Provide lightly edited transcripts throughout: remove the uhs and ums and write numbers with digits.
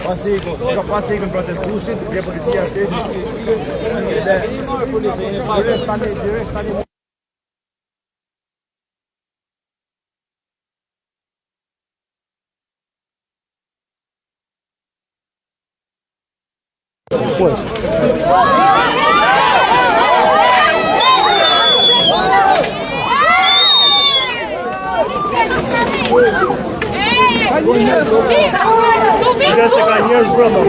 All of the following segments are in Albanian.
Pasi ikën protestuesit, dhe policia shtetit dhe tani se ka njerëz brenda.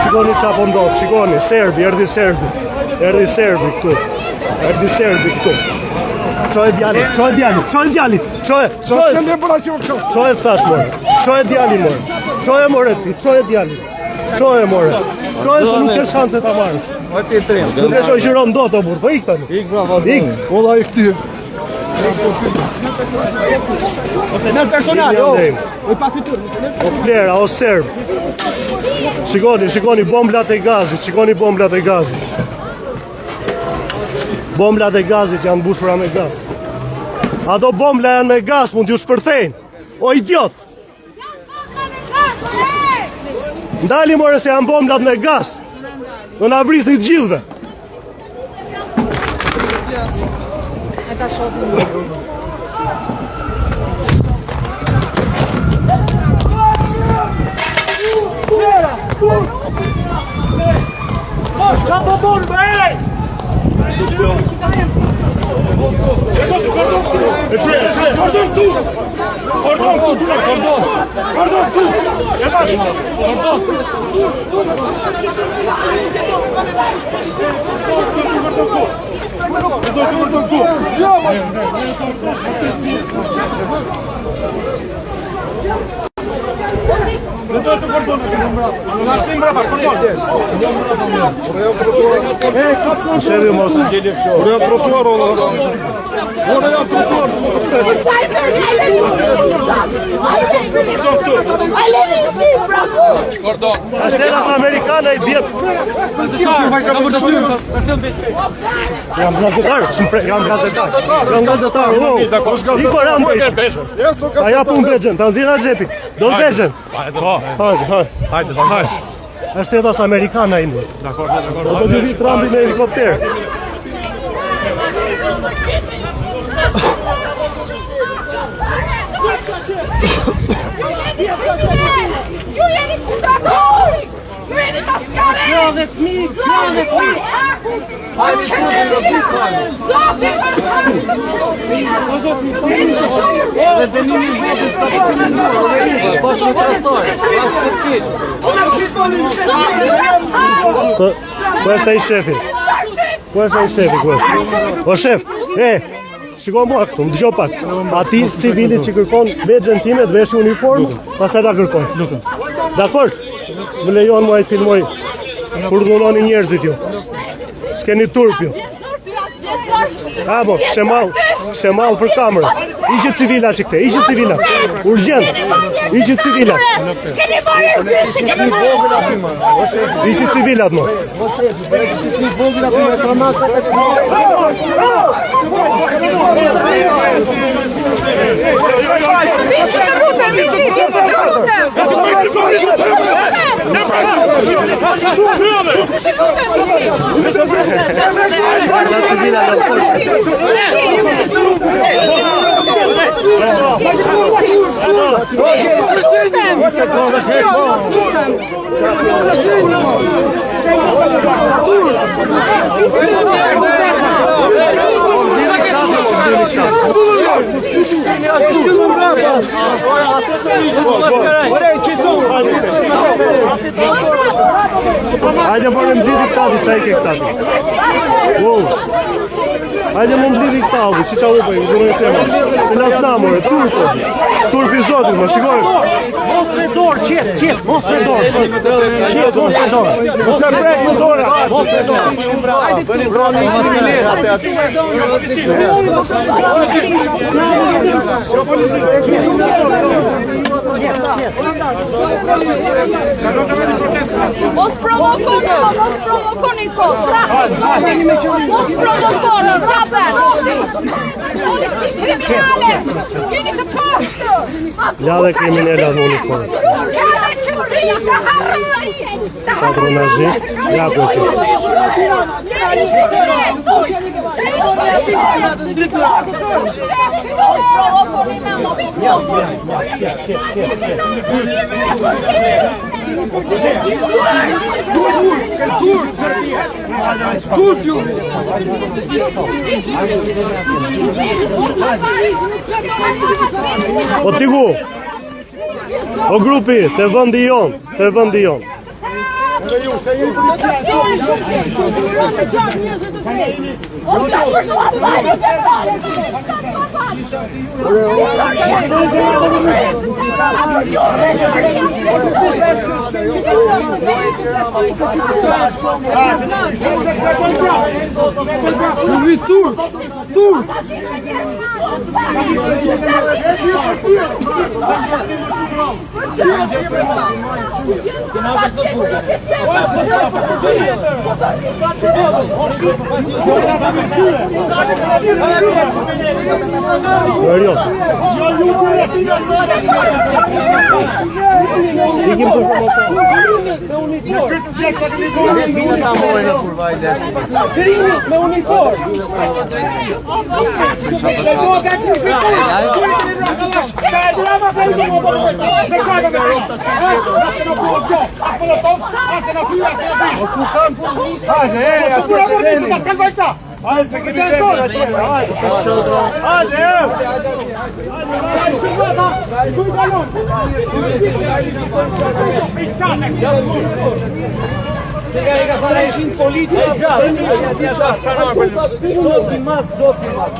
Shikoni qa po ndodh, shikoni, Serbi, erdi Serbi këtu. Qoj djali, qoj thash more, qoj djali more, qoj djali, qoj se nuk e shanse ta marrësh. Nuk e shoqëron dot o burr, po ik tani. Ik bravo. Ik, kolla ik ty. Ose nel personale, o pa fitur. O plera, o serb. Shikoni bomblat e gazit, Bomblat e gazit janë mbushura me gaz. Ato bombla janë me gaz, mund t'ju shpërthejnë. O idiot! Ndali more se janë bomblat me gaz. Do na vrisni të gjithëve. Çapo bomba, ej! Buraya trotuar ola. Buraya trotuar. Ashteras amerikane i djetë. Jam gazetar. Iko ram bejt. A ja pun begjen, ta nëzira gjepi. Do në begjen. Hajde. Ashteras amerikane i një. Do të vit Trumpi me helikopter. Ju jeni kundatori! Ju jeni maskarë! Jo dhe fmi! Zopi për të dhe dënimi zotit s'ka për të mënduar, dhe riba, bashkë me trastare, bashkë për kitë. Questo è il shefi. O shef, shiko mua këtu, më dëgjo pak. Ati civilit që kërkon begjen time të veshi uniformë, pastaj ta kërkon. Dakor? Më lejon mua i filmoj kur dhunoni njerëzit ju. S'keni turp ju. Abo, shemal për kamerë. Iqë civila që këte, iqë civila. Urgjent, iqë civila. Iqë civilat, mo. Hajde morëm blidi këtati, qaj ke këtati. Hajde më blidi këtati, si qa upaj, u dhurën e tema. Se latë namore, turko. Turpi zotit, ma shikoj. Mos me dorë, qet, mos me dorë. Qet, mos me dorë. Mos me prek me dorë, mos me dorë. Hajde këtu, brani, Mos provokoni kohë. Mos provokoni, qapen. Kriminale, jeni të poshtë. Ja dhe kriminella në uniformë. Patronazist, ja për të. O tigu, o grupi, të vëndi jonë, të vëndi jonë.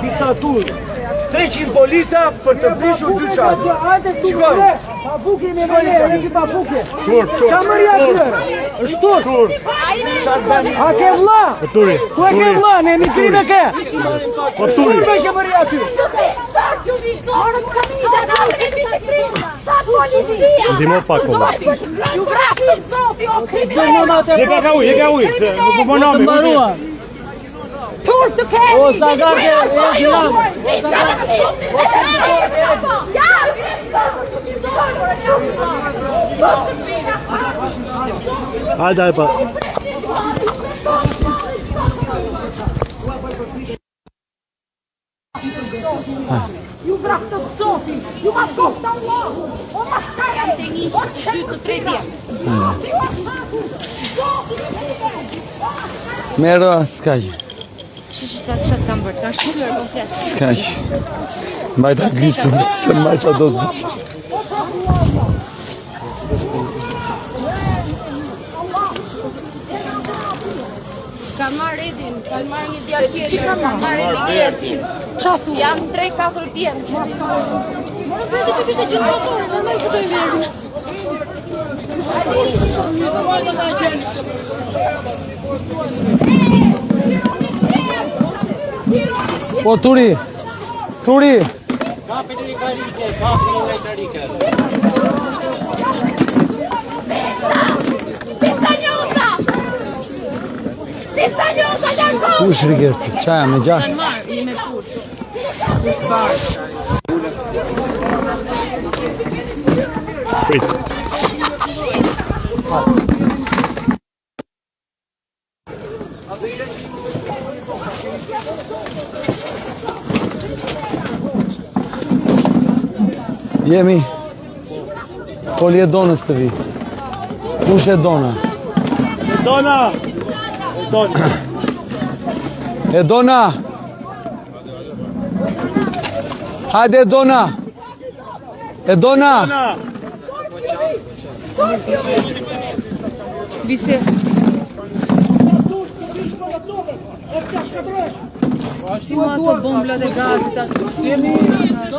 Diktaturë 300 polica për të prishur dy qatë. Shikoj. Pabuki me vole, ekipa buke. Qa mërja tyre? është tur. A ke vlla? Turi. Ku e ke vlla? Ne mi krime ke? Po turi. Tur me shemëri aty. Ndimo fakt po. Ju vrapit zoti, o Je ka uj, nuk u bonomi. Tur të kemi! O, sa garde e filan! Hajde, hajde pa. Ju vrapit zoti, ju ma kohta Allah! O ma shkaja të njështë, 2-3 djemë! Mero, s'kaj. Ç'është çat kam bërë, ka shkruar komplet. S'kaj. Mbaj ta grisëm, se mbaj qa do të grisëm. Ka marrë Edin, ka marrë një djarë tjetër, ka marrë Edin. Qafu? Janë 3-4 djemë. Morë përdi që kështë e qenë motorë, në nëjë që do i verë. Po Turi. Turi. Kush rigert? Çaja me gjak. Kanë marrë, i me push. Push parë. Jemi Poli e Donës të vi. Kush e Dona? Dona! Dona! E Dona! Hajde e Dona! E Dona! Vise. Si ma ato bomblat e gazit atë.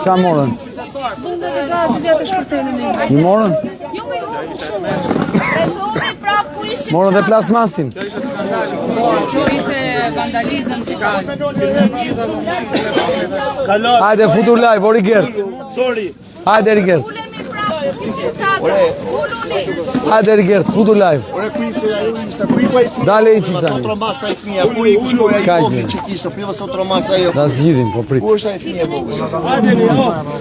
Qa morën? Bomblat e gazit ja të shpërtenin e. Një morën? Jo me jo shumë. Rretoni prap ku ishim. Morën dhe plasmasin? Kjo ishte vandalizëm të Kalon! Hajde futur live, o Rigert. Sorry! Hajde Rigert. Ulemi prap ku ishim çadra. Uluni. Hajde Rigert, futur live. Ore kuise ajo ishte ku i Dale i qik Sa tani. tromaksa i fëmija, ku i shkoja i Ka vogël gjë. që kishte, priva sa tromaksa ajo. Da zgjidhin, po prit. Ku është ai fëmijë vogël? Hajde një,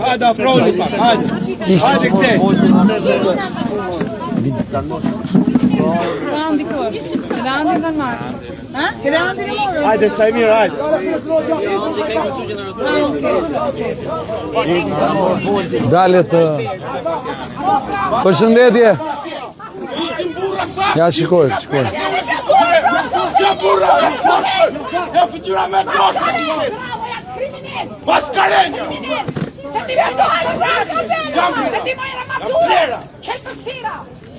hajde afroni pak, hajde! Hajde këte! Andi ku është? Edhe Andin kanë marrë. Ha? Edhe Andin e morën. Hajde Sajmir, hajde! Dale të... Përshëndetje. Ja, shikoj, shikoj. Ja burra! Ja fytyra me dorë! Mascarenja! Se ti vendohet bravo, se ti mojë armatura. Kelpësira.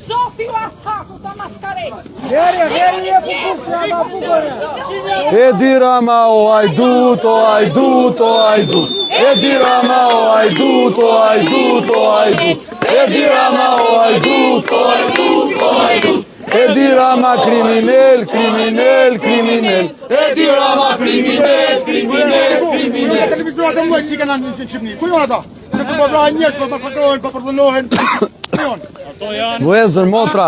Zofi u artaku të maskarejnë. Veri e pupukse, ama pupukse. Edi Rama o hajdut, o hajdut, o hajdut. Edi Rama o hajdut, o hajdut, o hajdut. Edi Rama o hajdut, o hajdut, o hajdut. Edi Rama kriminel, kriminel, kriminel. Edi Rama kriminel, kriminel, kriminel. Televizorat e mëdha si kanë në Shqipëri. Ku janë ata? Se ku po vrajnë njerëz, po masakrohen, po përdhënohen. Ku janë? Vëzër, motra.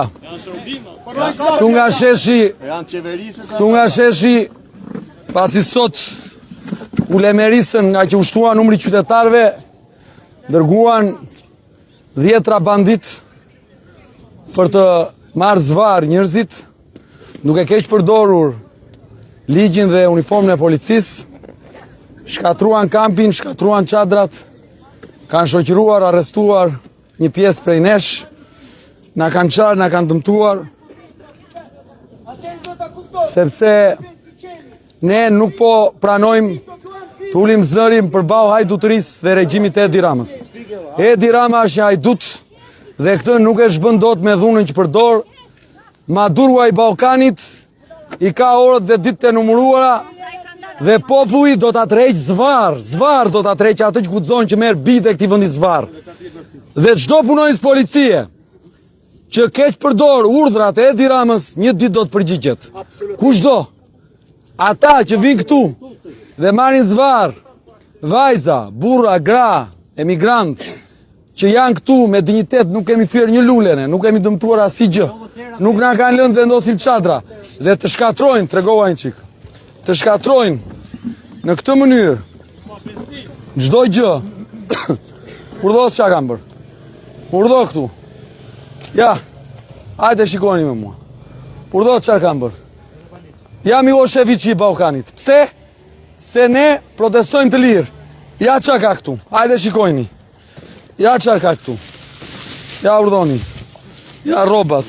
Tu nga sheshi, Janë qeverisës. tu nga sheshi, pasi sot u lemerisën nga që ushtua numri qytetarve, dërguan 10 bandit për të marrë zvar njerëzit, duke keq përdorur ligjin dhe uniformën e policisë, shkatruan kampin, shkatruan çadrat, kanë shoqëruar, arrestuar një pjesë prej nesh, na kanë qarë, na kanë dëmtuar, sepse ne nuk po pranojmë të ulim zërim përballë hajdutërisë dhe regjimit e Edi Ramës. Edi Rama është një hajdut dhe këtë nuk e shbën dot me dhunën që përdor. Madurua i Ballkanit i ka orët dhe ditët e numëruara dhe populli do ta tërheq zvar do ta tërheq atë që guxon që merr bide këtij vendi zvar. Dhe çdo punonjës policie që keq përdor urdhrat e Edi Ramës, një ditë do të përgjigjet. Kushdo. Ata që vinë këtu dhe marrin zvar, vajza, burra, gra, emigrant, që janë këtu me dinjitet, nuk kemi thyer një lulene, nuk kemi dëmtuar asgjë. Nuk na kanë lënë të vendosim çadra dhe të shkatrojnë, tregova një çik. Të shkatrojnë në këtë mënyrë çdo gjë. Urdhë çka kanë bër. Urdhë këtu. Ja. Hajde shikoni me mua. Urdhë çka kanë bër. Jam Milošević i Ballkanit. Pse? Se ne protestojmë të lirë. Ja çka ka këtu. Hajde shikojini. Ja çka ka këtu. Ja urdhoni. Ja rrobat,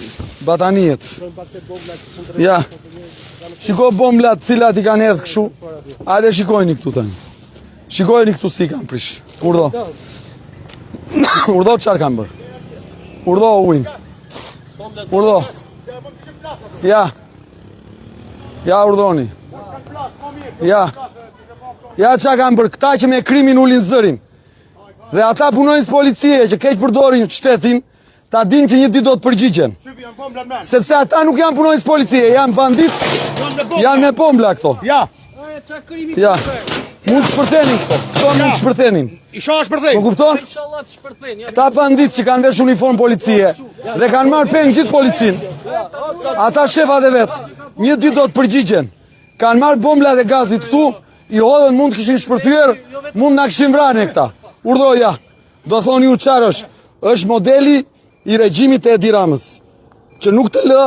bataniet. Ja. Shiko bomblat cilat i kanë hedhë kështu. Hajde shikojini këtu tani. Shikojini këtu si kanë prish. Urdhë. Urdhë çfarë kanë bër. Urdhë ujin. Urdhë. Ja. Ja urdhoni. Ja. Ja çka kanë bër këta që me krimin ulin zërin. Dhe ata punojnës policie që keq përdorin shtetin, ta din që një ditë do të përgjigjen. Sepse ata nuk janë punojnës policie, janë bandit, janë me bombla këto. Ja! Ja, mund të shpërthenin këto mund të shpërthenin. Isha është për thej. Po kupton? Inshallah të shpërthen. Këta bandit që kanë vesh uniform policie dhe kanë marrë peng gjithë policin, ata shefat e vetë, një ditë do të përgjigjen. Kanë marrë bombla dhe gazit këtu, i hodhen mund të kishin shpërthyer, mund na kishin vrarë këta. Urdhroja, do thoni ju çfarë është modeli i regjimit të Edi Ramës, që nuk të lë,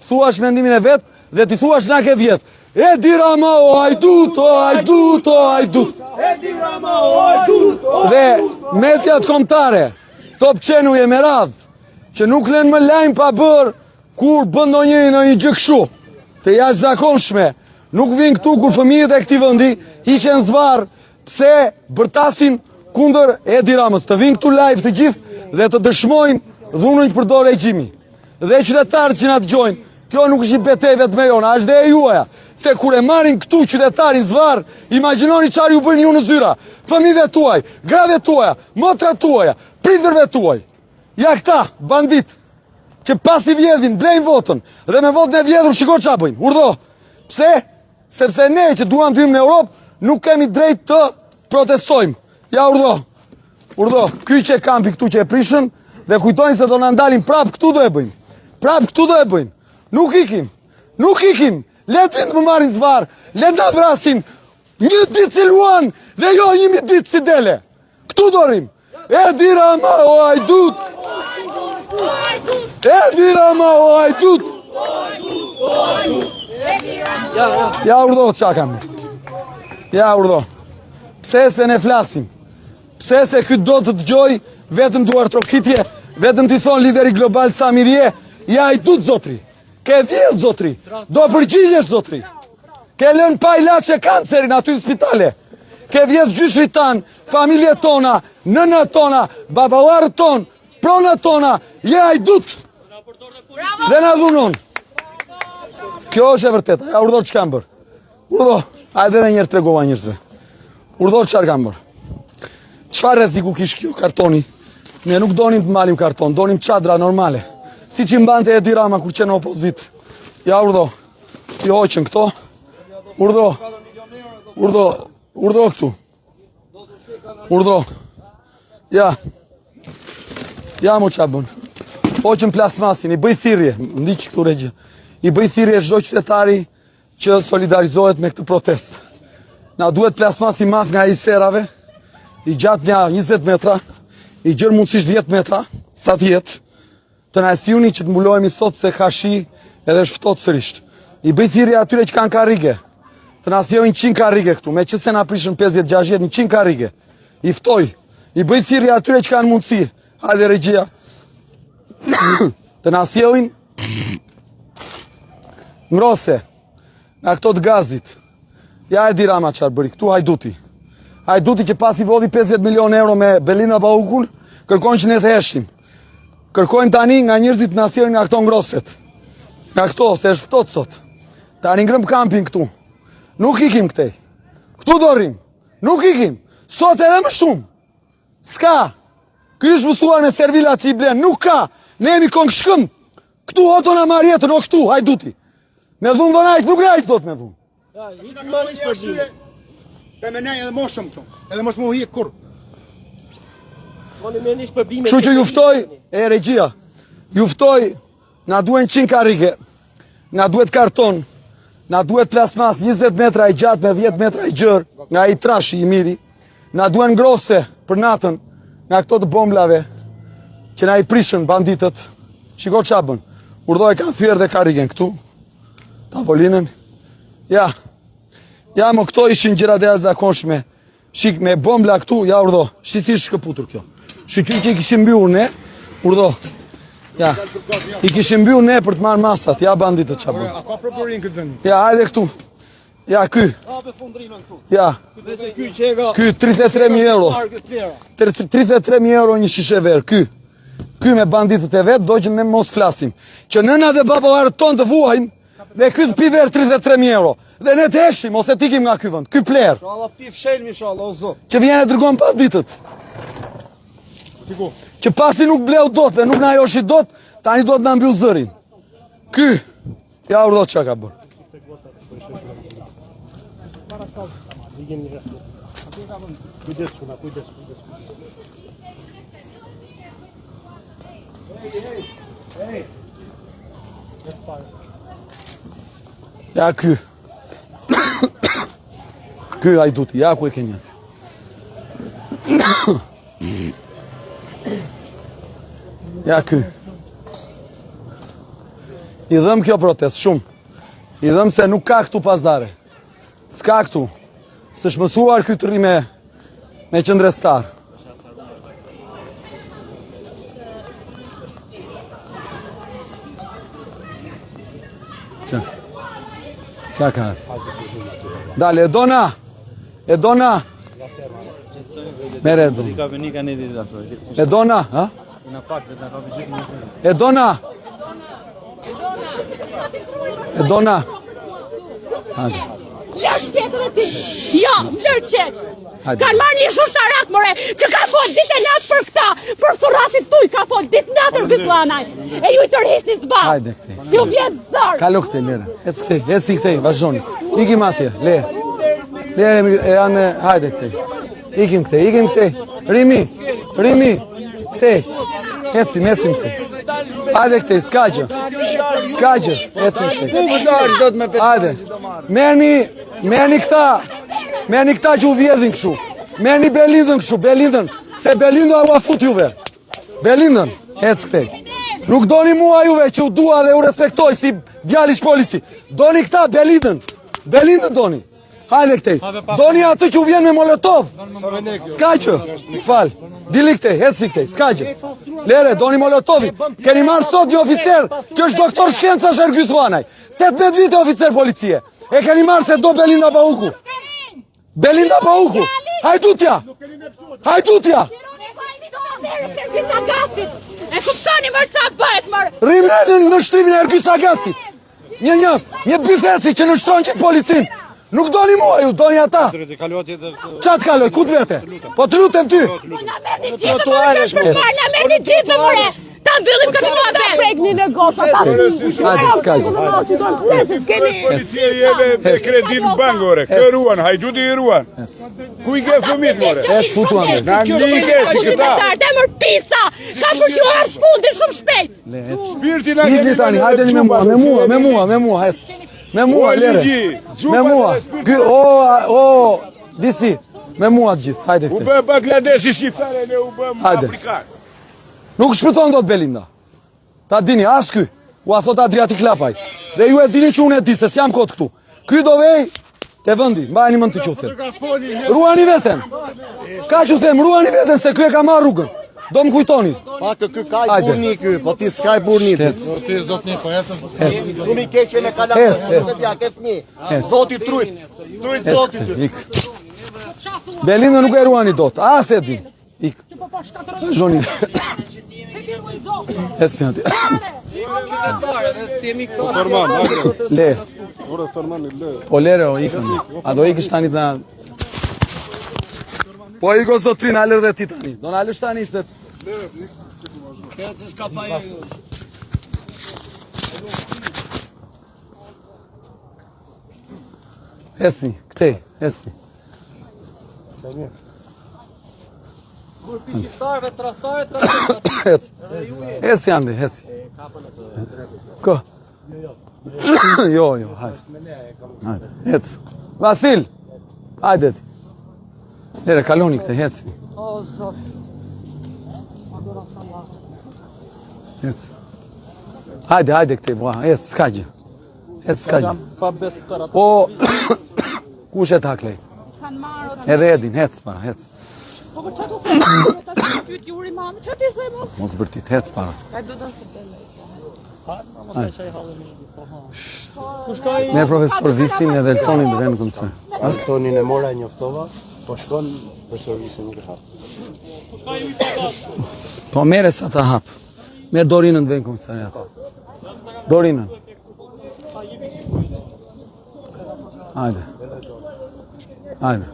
thuash mendimin e vet dhe ti thuash na ke vjet. Edi Rama o hajdut, o hajdut, o hajdut. Edi Rama o hajdut, o hajdut. Dhe mediat kombëtare, Top Channel e me radh, që nuk lënë më lajm pa bër kur bën ndonjëri në një gjë kështu, të jashtëzakonshme. Nuk vin këtu kur fëmijët e këtij vendi hiqen zvarr pse bërtasin kundër Edi Ramës. Të vinë këtu live të gjithë dhe të dëshmojnë dhunën që përdor regjimi. Dhe qytetarët që na dëgjojnë, kjo nuk është një betejë vetëm e jona, është dhe e juaja. Se kur e marrin këtu qytetarin zvarr, imagjinoni çfarë ju bëjnë ju në zyra. Fëmijëve tuaj, grave tuaja, motrat tuaja, prindërve tuaj. Ja këta, bandit, që pas i vjedhin, blejnë votën, dhe me votën e vjedhur shiko çfarë bëjnë. Urdhro. Pse? Sepse ne që duam të hyjmë në Europë, nuk kemi drejt të protestojmë. Ja urdhro. Urdhro, ky që kampi këtu që e prishën dhe kujtojnë se do na ndalin prap këtu do e bëjmë. Prap këtu do e bëjmë. Nuk ikim. Nuk ikim. Let vind më marrin zvarr, let na vrasin. Një ditë si Luan dhe jo 1000 ditë si Dele. Këtu do rrim. Edi Rama o hajdut. Edi Rama o hajdut. Ja urdhro çka kam. Ja urdhro. Pse se ne flasim? Pse se ky do të dëgjoj vetëm duar trokitje, vetëm t'i thon lideri global Samirie, ja hajdut zotri. Ke vjedh zotri, do përgjigjesh zotri. Ke lënë pa ilaçe kancerin aty në spitale. Ke vjedh gjyshrit tan, familjet tona, nënat tona, baballarët ton, pronat tona, je hajdut. Dhe na dhunon. Kjo është e vërtetë. Ja urdhro çka kam bër. Urdhro, hajde edhe një herë tregova njerëzve. Urdhro çfarë kam bër. Çfarë rreziku kish kjo kartoni? Ne nuk donim të malim karton, donim çadra normale. Si që mbante Edi Rama kur qenë opozit. Ja urdhro. Ti hoqën këto. Urdhro. Urdhro. Urdhro këtu. Urdhro. Ja. Ja mo qa bën. Hoqën plasmasin, i bëj thirrje, ndiq këtu regje. I bëj thirrje çdo qytetari që solidarizohet me këtë protest. Na duhet plasmas i madh nga ai serave, i gjatë nga 20 metra, i gjerë mundësisht 10 metra, sa të jetë. Të na sjellni që të mbulohemi sot se ka shi edhe është ftohtë sërish. I bëj thirrje atyre që kanë karrige. Të na sjellin 100 karrige këtu, meqense na prishën 50-60, 100 karrige. I ftoj. I bëj thirrje atyre që kanë mundësi. Hajde regjia. Të na sjellin ngrose nga këto të gazit. Ja Edi Rama çfarë bëri këtu hajduti. Hajduti që pasi vodhi 50 milion euro me Belina Baukun, kërkojnë që ne të heshim. Kërkojnë tani nga njerëzit na sjellin nga këto ngroset. Nga këto, se është ftohtë sot. Tani ngrëm kampin këtu. Nuk ikim këtej. Këtu do rrim. Nuk ikim. Sot edhe më shumë. S'ka. Ky është mësuar me servila që i blen. Nuk ka. Ne jemi kongshkëm. Këtu hoto na marr jetën, o këtu, hajduti. Me dhunë dhonajt, nuk rajt do të me dhunë. Për me nejë edhe moshëm këtu. Edhe mos mu hi kur. Kështu që juftoj, regjia, juftoj, na duen 100 karrige, na duhet karton, na duhet plasmas 20 metra i gjatë me 10 metra i gjërë, nga i trashi i miri, na duen ngrose për natën, nga këto të bomblave, që na i prishën banditët. Shiko qa bën, urdhoj kanë thyer dhe karrigen këtu, tavolinën, ja, mo këto ishin gjërat e jashtëzakonshme, shik me bombla këtu, ja urdhë, shqisi shkëputur kjo. Shqyqy që i kishim mbyllur ne, urdhë, ja, i kishim mbyllur ne për të marrë masat, ja banditët qa bën. A ka prokurin këtë vend? Ja, hajde këtu, ja, ky, ja, ky 33.000 euro, 33.000 euro një shishe verë, ky me banditët e vetë, do që ne mos flasim, që nëna dhe baballarët tonë të vuajnë, dhe ky të pi verë 33.000 euro. Dhe ne të heshim, ose t'ikim nga ky vend, ky pler. Inshallah pi fshelmi inshallah o zot. Që vjen e dërgon banditët. Që pasi nuk bleu dot dhe nuk na joshi dot, tani do të na mbyll zërin. Ky, ja urdhë çka ka bërë. Kujdes shuna, kujdes. Hey. Ja ky. Ky hajduti, ja ku e keni atë. Ja ky. I dhëm kjo protest, shumë. I dhëm se nuk ka këtu pazare. S'ka këtu. Së shmësuar ky të rri me qëndrestar. Qa ka? Dale, e dona. Mere e dona. E dona, ha? E dona. E dona. Lërë qetë dhe ti. Jo, lërë qetë. Kanë marrë një shushtarak, more, që ka fol ditë e natë për këta, për suratit tuj, ka fol ditë natër gëzuanaj. E ju i tërhisht një zba. Hajde këtej. Si u vjetë zërë. Kalu këtej, lere. Ec këtej, eci këtej, vazhdoni. Ikim atje, le. Lere, janë, hajde këtej. Ikim këtej. Rimi. Këtej. Ecim këtej. Hajde këtej, s'ka gjë. Ecim këtej. Hajde. Merni këta që u vjedhin këshu. Merni Belindën këshu, se Belindën u afut juve. Belindën, ec këtej. Nuk doni mua juve që u dua dhe u respektoj si djalish polici. Doni këta Belindën doni. Hajde këtej. Doni atë që u vjen me Molotov. S'ka gjë. Fal. Dili këtej, eci këtej, s'ka gjë. Lere, doni Molotovi. Keni marrë sot një oficer, që është doktor shkenca Shergjys Vanaj. 18 vite oficer policie. E keni marrë se do Belinda Pauku. Hajdutja. E kuptoni mërë qa bëhet mërë. Rimlenin në shtrimin e Ergjys Agasit. Një bifeci që në shtronë që policin. Nuk doni mua ju, doni ata. Qa të kaloj, ku të vete? Po të lutem ty. Na merni gjithë mëre. Ta mbyllim këtë mua be. Pregni në gosha. Hajde, s'ka gjë. Policia jeve kredit bankore, kë ruan, hajduti i ruan. Ku i ke fëmit, more? Ec futu anë. Na ndike si këta. Demër pisa. Ka përgjuar fundin shumë shpejt. Spirti na Igni tani, hajdeni me mua, ec. Me mua, lere. Me mua. Disi. Me mua të gjithë, hajde U këte. bë Bangladesi shqiptare, ne u bëm Afrikan. Nuk shpëton do të Belinda. Ta dini, as ky. U a thot Adriatik Lapaj. Dhe ju e dini që unë e di, se s'jam kot këtu. Ky do vej te vëndi, mbajni mend të që u them. Ruani veten. Ka që u them, ruani veten, se ky e ka marrë rrugën. Do më kujtoni. Pa ky ka i burni ky, po ti s'ka i burni. Ti zotni po ecën. Unë i keqe me kalamon, nuk e dia ke fëmijë. Zoti trujt. Trujt Zoti ty. Belinda nuk e ruani dot, as e din. Ik. Zhoni. Eci anti. Le. Po lere o ikën. A do ikësh tani të... Po iko zotrin, alër dhe ti tani. Do në alësh tani se... Hesni, këtej, hesni. Hesi andi, hesi. Ko? Jo, hajde. Hec. Vasil, hajde ti. Lere, kaloni këte, heci. O, zot. Hec. Hajde këte, hec, s'ka gjë. Hec, s'ka gjë. Po, kush e taklej? Edhe edin, hec para, hec. Po që të thëmë? Pyt juri mamë, që të thëmë? Mos bërtit, hec para. Ne profesor Visin edhe Eltonin dhe në këmëse. Eltonin e mora njoftova, po shkon për servisin nuk e hap. Po mere sa ta hap. Merë Dorinën dhe në komisariat. Dorinën. Hajde. Hajde.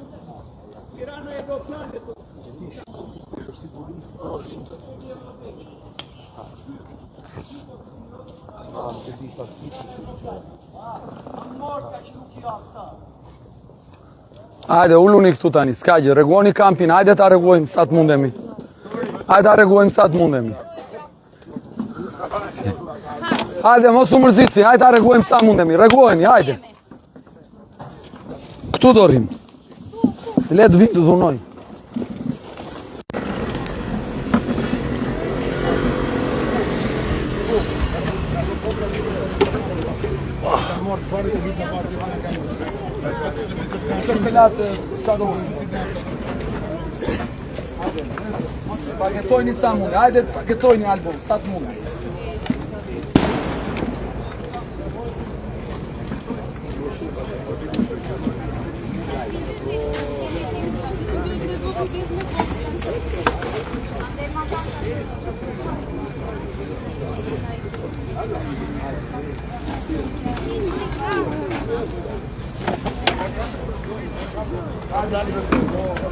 Hajde, ulluni këtu tani, s'ka gjë, rreguoni kampin, hajde ta rreguojmë sa të mundemi. Hajde ta rreguojmë sa të mundemi. Hajde, mos u mërzitni, hajde ta rreguojmë sa mundemi, rreguojeni, hajde. Këtu do rrim. Le të vinë të dhunoj. Paketojni sa mundë, hajde paketojni album, sa të mundë.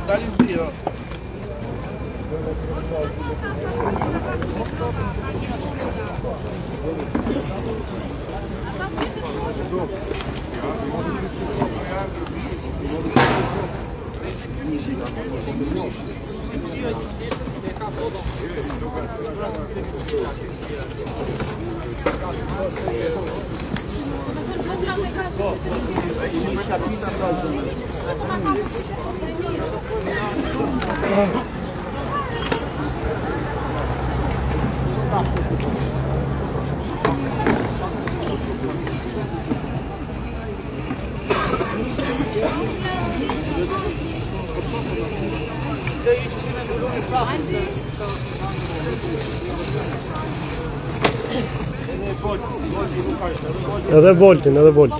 Dali un tiro. Edhe voltin, edhe voltin.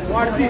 Guardi.